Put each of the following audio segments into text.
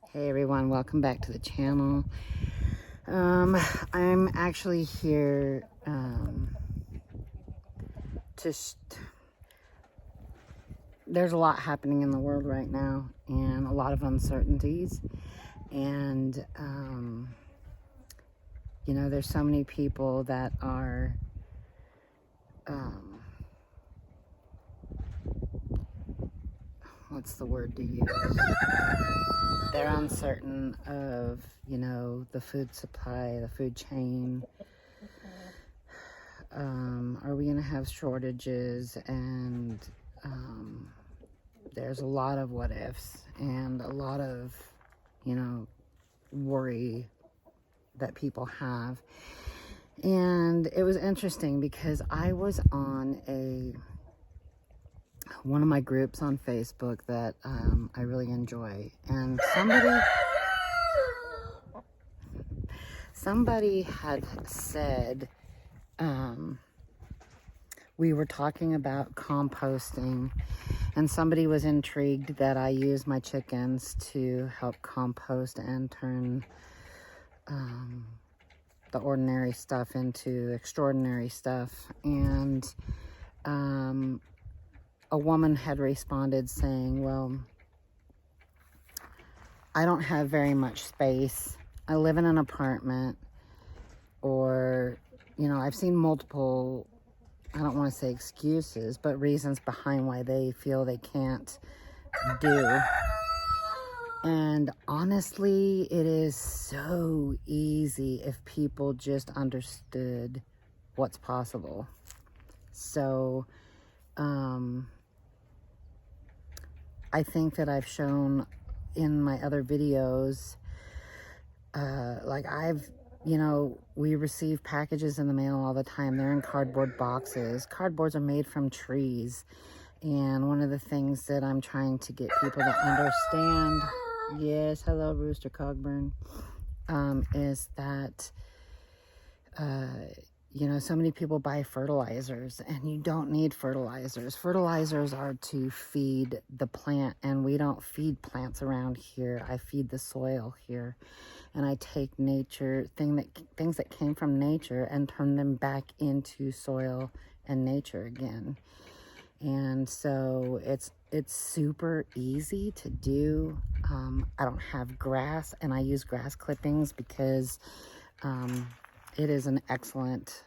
Hey everyone, welcome back to the channel. I'm actually here to there's a lot happening in the world right now and a lot of uncertainties, and there's so many people that are what's the word to use? They're uncertain of, the food supply, the food chain. Are we going to have shortages? And there's a lot of what ifs and a lot of, worry that people have. And it was interesting because I was on one of my groups on Facebook that I really enjoy, and somebody had said, we were talking about composting, and somebody was intrigued that I use my chickens to help compost and turn the ordinary stuff into extraordinary stuff. And a woman had responded saying, well, I don't have very much space. I live in an apartment. Or, I've seen multiple, I don't want to say excuses, but reasons behind why they feel they can't do. And honestly, it is so easy if people just understood what's possible. So, I think that I've shown in my other videos, we receive packages in the mail all the time. They're in cardboard boxes. Cardboards are made from trees. And one of the things that I'm trying to get people to understand, yes, hello, Rooster Cogburn, is that, so many people buy fertilizers, and you don't need fertilizers. Fertilizers are to feed the plant, and we don't feed plants around here. I feed the soil here, and I take things that came from nature and turn them back into soil and nature again. And so it's super easy to do. I don't have grass, and I use grass clippings because it is an excellent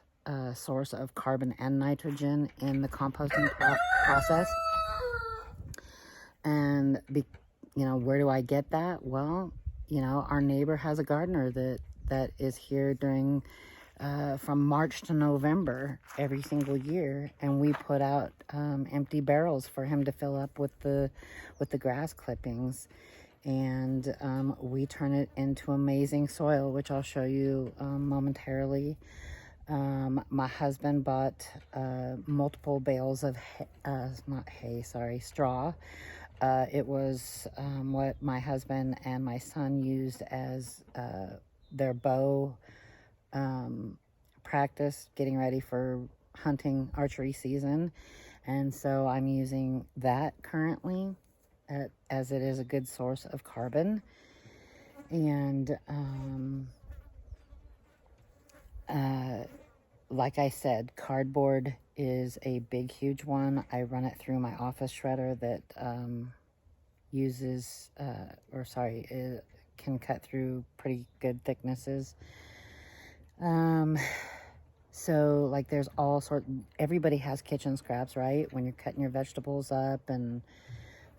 source of carbon and nitrogen in the composting process. And where do I get that? Well, our neighbor has a gardener that is here during from March to November every single year, and we put out empty barrels for him to fill up with the grass clippings, and we turn it into amazing soil, which I'll show you momentarily. My husband bought multiple bales of straw. It was what my husband and my son used as their bow practice, getting ready for hunting archery season. And so I'm using that currently as it is a good source of carbon. And like I said, cardboard is a big, huge one. I run it through my office shredder that can cut through pretty good thicknesses. So like there's everybody has kitchen scraps, right? When you're cutting your vegetables up, and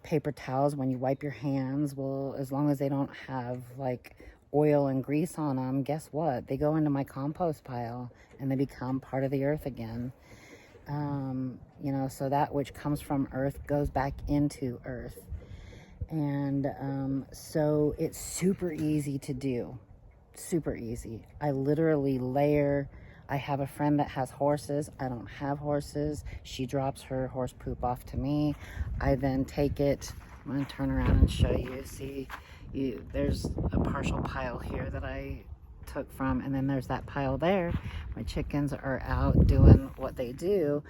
paper towels when you wipe your hands. Well, as long as they don't have like oil and grease on them, guess what? They go into my compost pile and they become part of the earth again. So that which comes from earth goes back into earth. And so it's super easy to do. Super easy. I literally layer. I have a friend that has horses. I don't have horses. She drops her horse poop off to me. I then take it. I'm going to turn around and show you. See, there's a partial pile here that I took from, and then there's that pile there. My chickens are out doing what they do.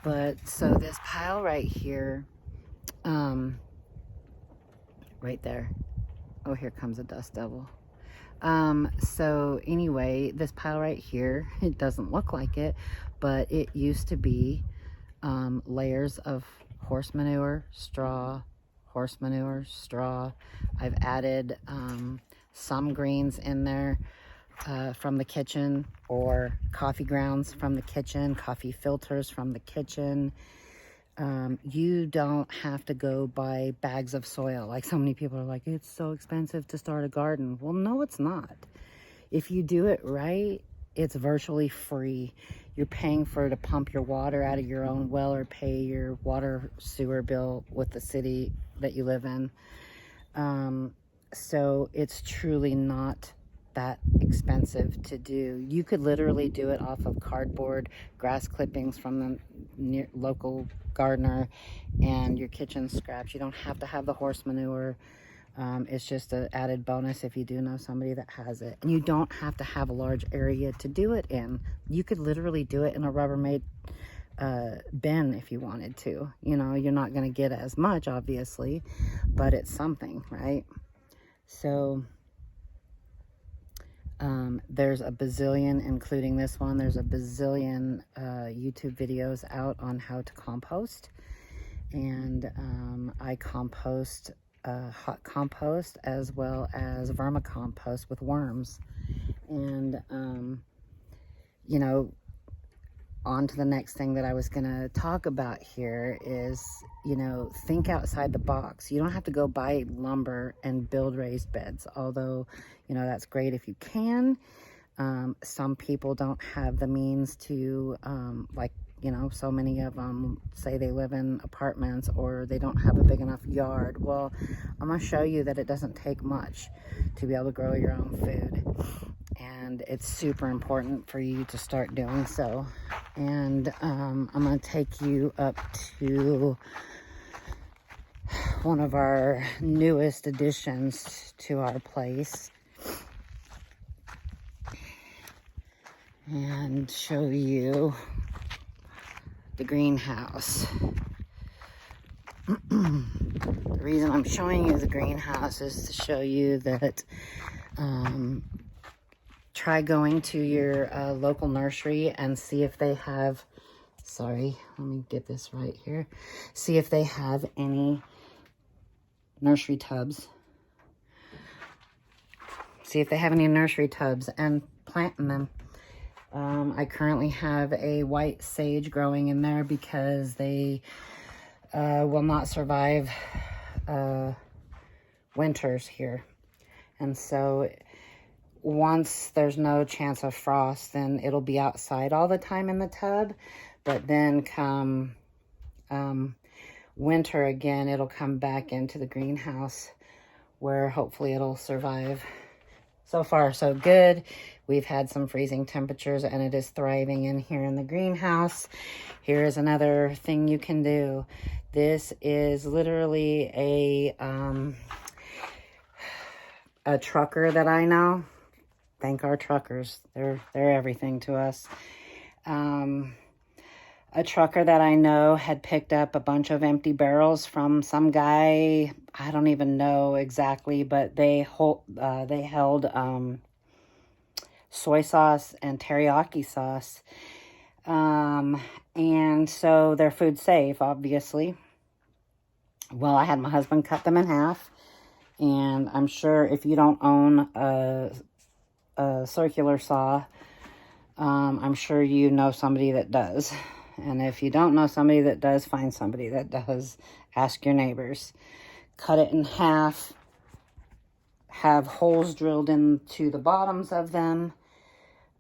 But so this pile right here, right there, Oh, here comes a dust devil. So anyway, this pile right here, it doesn't look like it, but it used to be layers of horse manure, straw, horse manure, straw. I've added some greens in there from the kitchen, or coffee grounds from the kitchen, coffee filters from the kitchen. You don't have to go buy bags of soil. Like, so many people are like, it's so expensive to start a garden. Well, no, it's not. If you do it right, it's virtually free. You're paying to pump your water out of your own well, or pay your water sewer bill with the city that you live in. So it's truly not that expensive to do. You could literally do it off of cardboard, grass clippings from the local gardener, and your kitchen scraps. You don't have to have the horse manure. It's just an added bonus if you do know somebody that has it. And you don't have to have a large area to do it in. You could literally do it in a Rubbermaid bin if you wanted to. You know, you're not going to get as much, obviously, but it's something, right? So there's a bazillion, including this one, there's a bazillion YouTube videos out on how to compost. And I compost hot compost as well as vermicompost with worms. And you know, on to the next thing that I was going to talk about here is, you know, think outside the box. You don't have to go buy lumber and build raised beds, although, you know, that's great if you can. Some people don't have the means to, like, you know, so many of them say they live in apartments, or they don't have a big enough yard. Well, I'm going to show you that it doesn't take much to be able to grow your own food. And it's super important for you to start doing so. And I'm going to take you up to one of our newest additions to our place and show you the greenhouse. The reason I'm showing you the greenhouse is to show you that try going to your local nursery and see if they have, sorry, let me get this right here. See if they have any nursery tubs. See if they have any nursery tubs and plant in them. I currently have a white sage growing in there because they will not survive winters here. And so once there's no chance of frost, then it'll be outside all the time in the tub. But then come winter again, it'll come back into the greenhouse where hopefully it'll survive. So far, so good. We've had some freezing temperatures and it is thriving in here in the greenhouse. Here is another thing you can do. This is literally a trucker that I know. Thank our truckers. They're everything to us. A trucker that I know had picked up a bunch of empty barrels from some guy. I don't even know exactly, but they held soy sauce and teriyaki sauce. And so they're food safe, obviously. Well, I had my husband cut them in half. And I'm sure if you don't own a circular saw, I'm sure you know somebody that does. And if you don't know somebody that does, find somebody that does. Ask your neighbors. Cut it in half. Have holes drilled into the bottoms of them.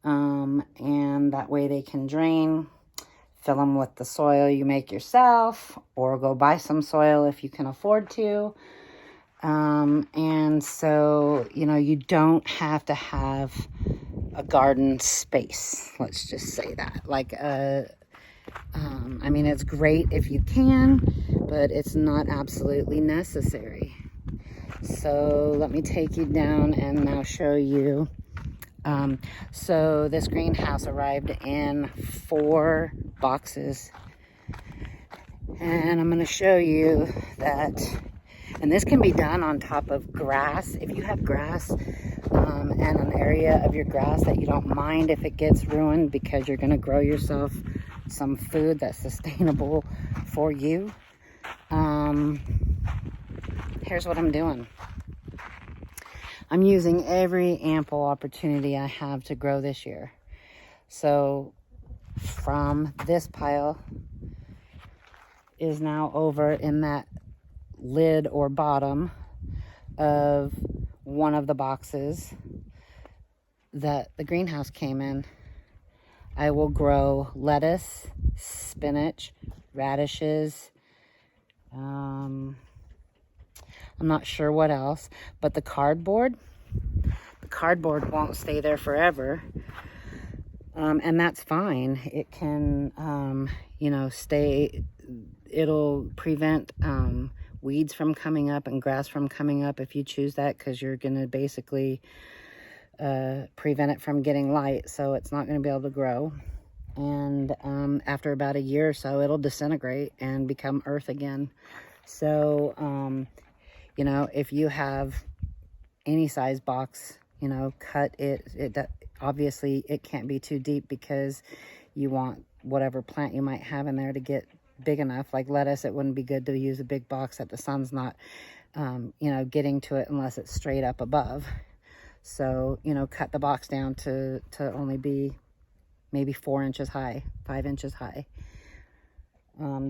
And that way they can drain. Fill them with the soil you make yourself, or go buy some soil if you can afford to. And so, you know, you don't have to have a garden space. Let's just say that. Like, I mean, it's great if you can, but it's not absolutely necessary. So let me take you down and now show you. So this greenhouse arrived in 4 boxes. And I'm going to show you that. And this can be done on top of grass. If you have grass and an area of your grass that you don't mind if it gets ruined because you're going to grow yourself some food that's sustainable for you. Here's what I'm doing. I'm using every ample opportunity I have to grow this year. So from this pile is now over in that lid or bottom of one of the boxes that the greenhouse came in. I will grow lettuce, spinach, radishes, I'm not sure what else, but the cardboard won't stay there forever. And that's fine. It can, you know, stay, it'll prevent weeds from coming up and grass from coming up if you choose that, because you're going to basically prevent it from getting light, so it's not going to be able to grow. And after about a year or so, it'll disintegrate and become earth again. So, you know, if you have any size box, you know, cut it. Obviously, it can't be too deep because you want whatever plant you might have in there to get big enough. Like lettuce, it wouldn't be good to use a big box that the sun's not, you know, getting to it unless it's straight up above. So, you know, cut the box down to only be maybe 4 inches high, 5 inches high.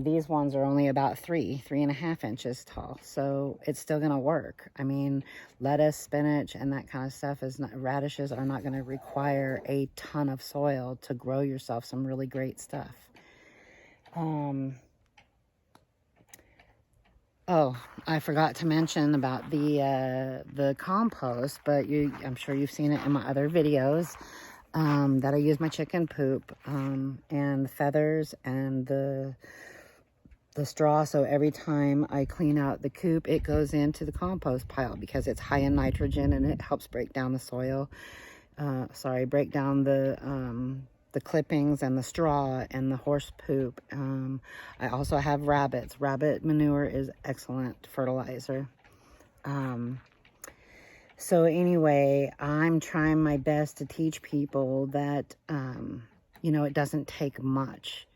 These ones are only about 3.5 inches tall, so it's still going to work. I mean, lettuce, spinach, and that kind of stuff radishes are not going to require a ton of soil to grow yourself some really great stuff. Oh, I forgot to mention about the compost, but I'm sure you've seen it in my other videos, that I use my chicken poop, and the feathers and the straw. So every time I clean out the coop, it goes into the compost pile because it's high in nitrogen and it helps break down the soil. Break down the clippings and the straw and the horse poop. I also have rabbits. Rabbit manure is excellent fertilizer. So anyway, I'm trying my best to teach people that, you know, it doesn't take much.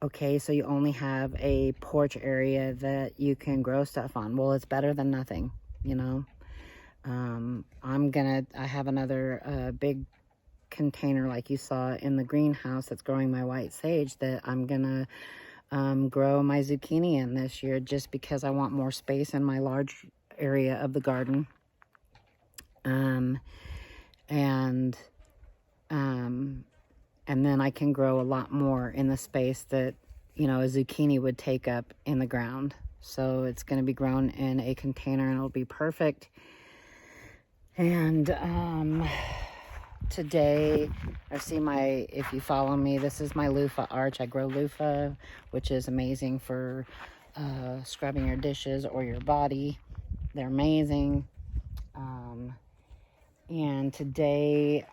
Okay, so you only have a porch area that you can grow stuff on. Well, it's better than nothing, you know. I have another big container like you saw in the greenhouse that's growing my white sage that I'm gonna grow my zucchini in this year, just because I want more space in my large area of the garden. And then I can grow a lot more in the space that, you know, a zucchini would take up in the ground. So it's going to be grown in a container and it'll be perfect. And today, if you follow me, this is my loofah arch. I grow loofah, which is amazing for scrubbing your dishes or your body. They're amazing. And today,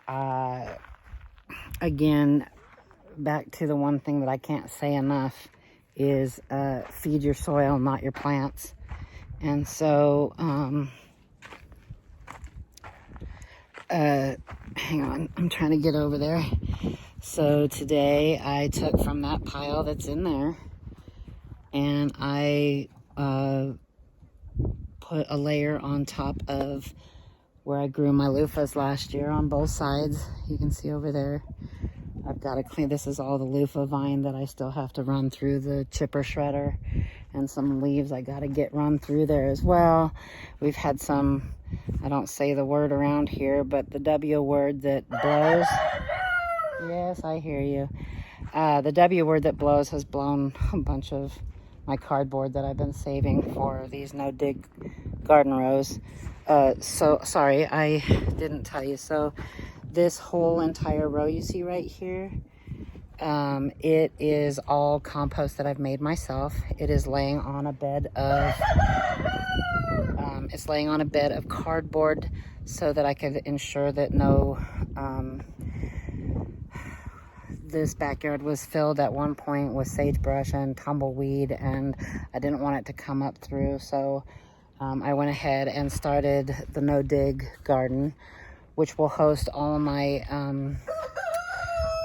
again, back to the one thing that I can't say enough is feed your soil, not your plants. And so, hang on, I'm trying to get over there. So today I took from that pile that's in there and I put a layer on top of where I grew my loofahs last year on both sides. You can see over there. I've got to clean, this is all the loofah vine that I still have to run through the chipper shredder, and some leaves I got to get run through there as well. We've had some, I don't say the word around here, but the W word that blows. Yes, I hear you. The W word that blows has blown a bunch of my cardboard that I've been saving for these no-dig garden rows. So sorry, I didn't tell you. So this whole entire row you see right here, it is all compost that I've made myself. It is laying on a bed of cardboard so that I could ensure that this backyard was filled at one point with sagebrush and tumbleweed, and I didn't want it to come up through, so I went ahead and started the no-dig garden, which will host all of my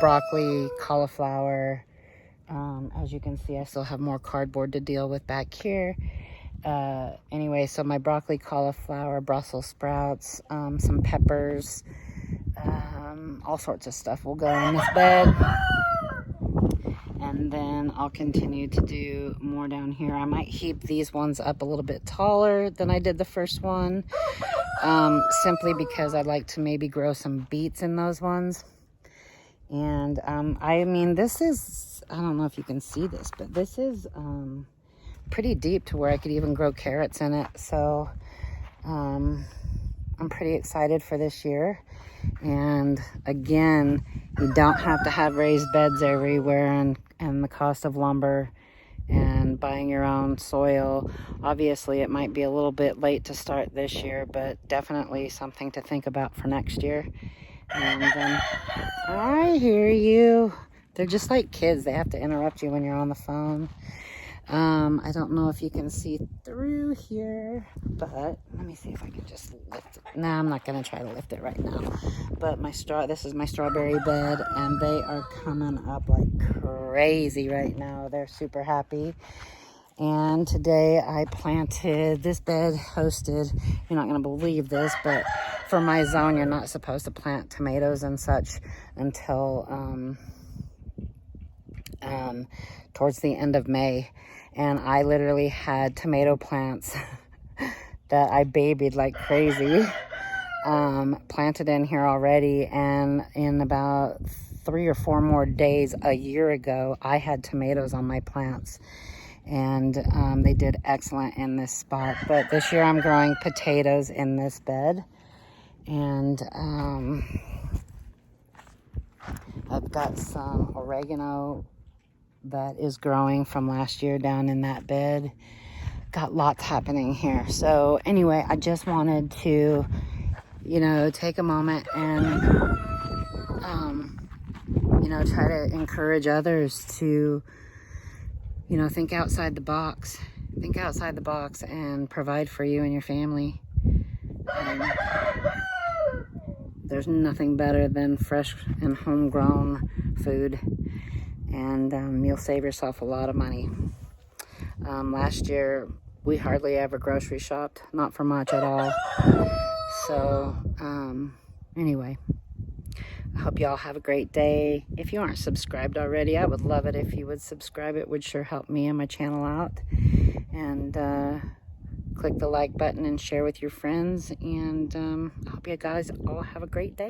broccoli, cauliflower. As you can see, I still have more cardboard to deal with back here. Anyway, so my broccoli, cauliflower, Brussels sprouts, some peppers, all sorts of stuff will go in this bed. And then I'll continue to do more down here. I might heap these ones up a little bit taller than I did the first one, simply because I'd like to maybe grow some beets in those ones. And I mean, this is, I don't know if you can see this, but this is pretty deep to where I could even grow carrots in it. So I'm pretty excited for this year. And again, you don't have to have raised beds everywhere, and the cost of lumber and buying your own soil. Obviously, it might be a little bit late to start this year, but definitely something to think about for next year. And I hear you. They're just like kids. They have to interrupt you when you're on the phone. I don't know if you can see through here, but let me see if I can just lift it. No, I'm not going to try to lift it right now. But this is my strawberry bed, and they are coming up like crazy right now. They're super happy. And today I planted, this bed hosted, you're not going to believe this, but for my zone, you're not supposed to plant tomatoes and such until towards the end of May. And I literally had tomato plants that I babied like crazy, planted in here already. And in about 3 or 4 more days a year ago, I had tomatoes on my plants. And they did excellent in this spot. But this year I'm growing potatoes in this bed. And I've got some oregano that is growing from last year down in that bed. Got lots happening here. So anyway, I just wanted to, take a moment and, try to encourage others to, think outside the box. Think outside the box and provide for you and your family. There's nothing better than fresh and homegrown food. And you'll save yourself a lot of money. Last year, we hardly ever grocery shopped. Not for much at all. So, anyway, I hope y'all have a great day. If you aren't subscribed already, I would love it if you would subscribe. It would sure help me and my channel out. And click the like button and share with your friends. And I hope you guys all have a great day.